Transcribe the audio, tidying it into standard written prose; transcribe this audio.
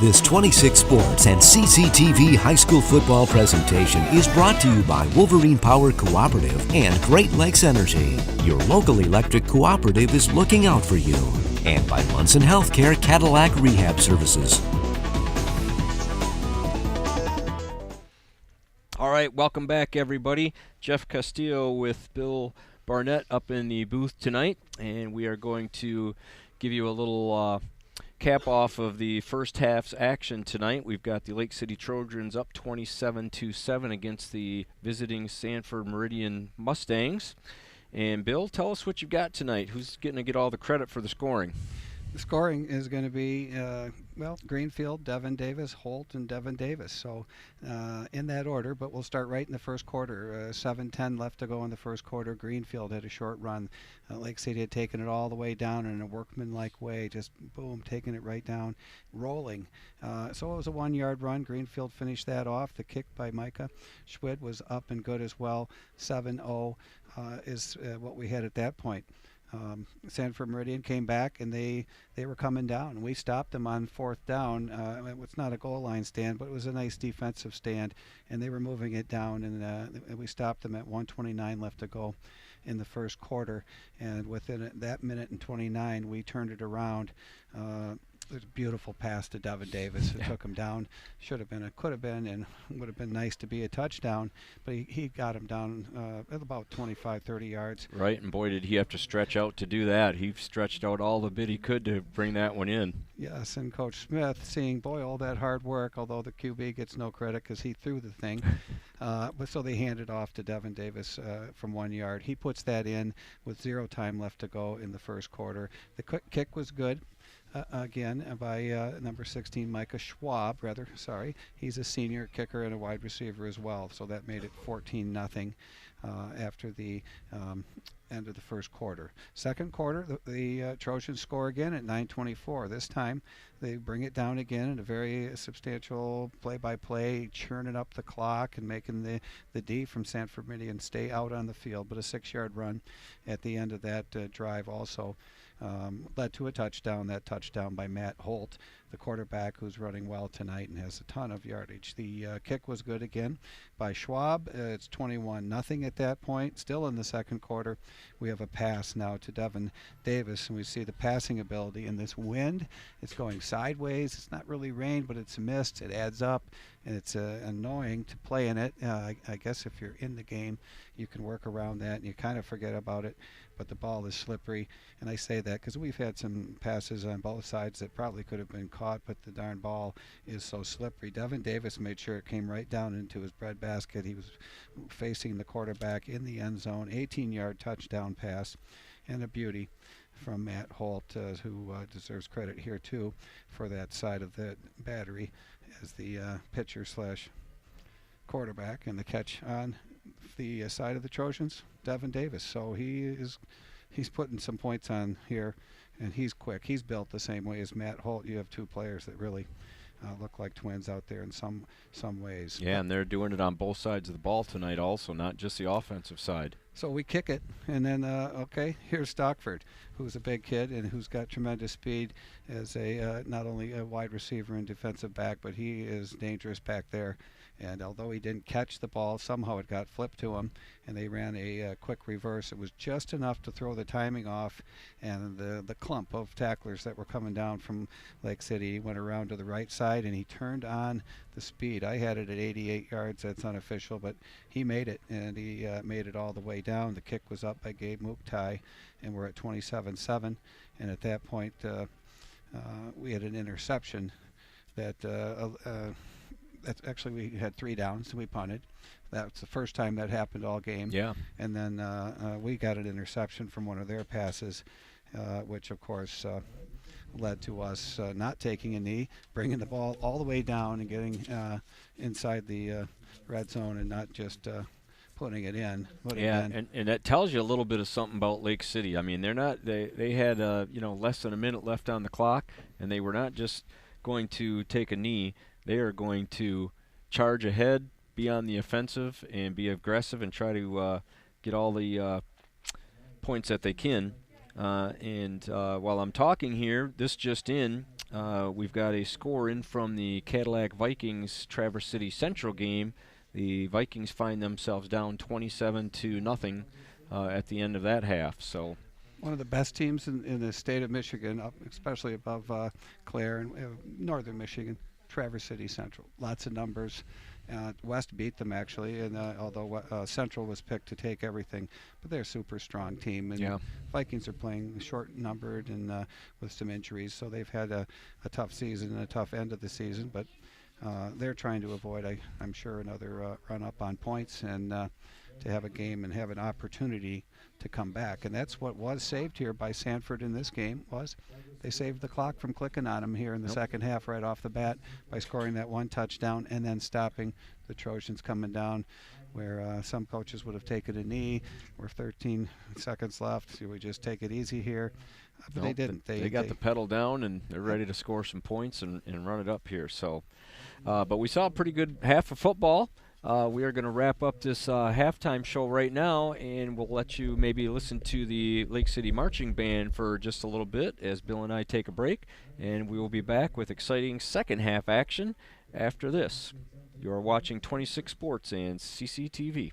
This 26 Sports and CCTV high school football presentation is brought to you by Wolverine Power Cooperative and Great Lakes Energy. Your local electric cooperative is looking out for you. And by Munson Healthcare Cadillac Rehab Services. All right, welcome back, everybody. Jeff Castillo with Bill Barnett up in the booth tonight, and we are going to give you a little cap off of the first half's action tonight. We've got the Lake City Trojans up 27-7 against the visiting Sanford Meridian Mustangs. And Bill, tell us what you've got tonight. Who's going to get all the credit for the scoring? The scoring is going to be, Greenfield, Devin Davis, Holt, and Devin Davis. So in that order, but we'll start right in the first quarter. 7:10 left to go in the first quarter. Greenfield had a short run. Lake City had taken it all the way down in a workmanlike way, just boom, taking it right down, rolling. So it was a 1-yard run. Greenfield finished that off. The kick by Micah Schwid was up and good as well. 7-0 is what we had at that point. Sanford Meridian came back, and they were coming down. We stopped them on fourth down. It was not a goal line stand, but it was a nice defensive stand, and they were moving it down, and we stopped them at 1:29 left to go in the first quarter. And within that minute and 29, we turned it around. It was a beautiful pass to Devin Davis. It took him down. Could have been, and would have been nice to be a touchdown. But he got him down at about 25, 30 yards. Right, and boy, did he have to stretch out to do that. He stretched out all the bit he could to bring that one in. Yes, and Coach Smith seeing, boy, all that hard work, although the QB gets no credit because he threw the thing. But so they handed off to Devin Davis from 1 yard. He puts that in with 0 time left to go in the first quarter. The kick was good. Again, by number 16, Micah Schwab, He's a senior kicker and a wide receiver as well, so that made it 14-0 after the end of the first quarter. Second quarter, the Trojans score again at 9:24. This time, they bring it down again in a very substantial play-by-play, churning up the clock and making the D from Sanford Meridian stay out on the field, but a 6-yard run at the end of that drive also led to a touchdown. That touchdown by Matt Holt, the quarterback, who's running well tonight and has a ton of yardage. The kick was good again by Schwab. It's 21-0 at that point. Still in the second quarter, we have a pass now to Devin Davis, and we see the passing ability in this wind. It's going sideways. It's not really rain, but it's a mist. It adds up, and it's annoying to play in it. I guess if you're in the game, you can work around that, and you kind of forget about it. But the ball is slippery, and I say that because we've had some passes on both sides that probably could have been caught, but the darn ball is so slippery. Devin Davis made sure it came right down into his breadbasket. He was facing the quarterback in the end zone. 18-yard touchdown pass, and a beauty from Matt Holt, who deserves credit here too for that side of the battery as the pitcher / quarterback, and the catch on the side of the Trojans, Devin Davis. So he's putting some points on here, and he's quick. He's built the same way as Matt Holt. You have two players that really look like twins out there in some ways. Yeah, and they're doing it on both sides of the ball tonight also, not just the offensive side. So we kick it, and then, here's Stockford, who's a big kid and who's got tremendous speed as not only a wide receiver and defensive back, but he is dangerous back there. And although he didn't catch the ball, somehow it got flipped to him, and they ran a quick reverse. It was just enough to throw the timing off, and the clump of tacklers that were coming down from Lake City went around to the right side, and he turned on the speed. I had it at 88 yards. That's unofficial, but he made it, and he made it all the way down. The kick was up by Gabe Muktai, and we're at 27-7. And at that point, we had an interception that actually we had 3 downs, and we punted. That's the first time that happened all game. Yeah. And then we got an interception from one of their passes, which of course led to us not taking a knee, bringing the ball all the way down and getting inside the red zone and not just putting it in. And that tells you a little bit of something about Lake City. I mean, they had less than a minute left on the clock, and they were not just going to take a knee. They are going to charge ahead, be on the offensive, and be aggressive and try to get all the points that they can. And while I'm talking here, this just in, we've got a score in from the Cadillac Vikings Traverse City Central game. The Vikings find themselves down 27-0 at the end of that half. So one of the best teams in the state of Michigan, especially above Clare and northern Michigan, Traverse City Central. Lots of numbers. West beat them actually, and although Central was picked to take everything, but they're a super strong team. And Vikings are playing short-numbered and with some injuries, so they've had a tough season and a tough end of the season. But they're trying to avoid, I'm sure, another run-up on points and to have a game and have an opportunity to come back. And that's what was saved here by Sanford in this game, was they saved the clock from clicking on them here in the second half right off the bat by scoring that one touchdown and then stopping the Trojans coming down where some coaches would have taken a knee. We're 13 seconds left. So we just take it easy here. But they didn't. They got the pedal down, and they're ready to score some points and run it up here. So, but we saw a pretty good half of football. We are going to wrap up this halftime show right now, and we'll let you maybe listen to the Lake City Marching Band for just a little bit as Bill and I take a break, and we will be back with exciting second half action after this. You are watching 26 Sports and CCTV.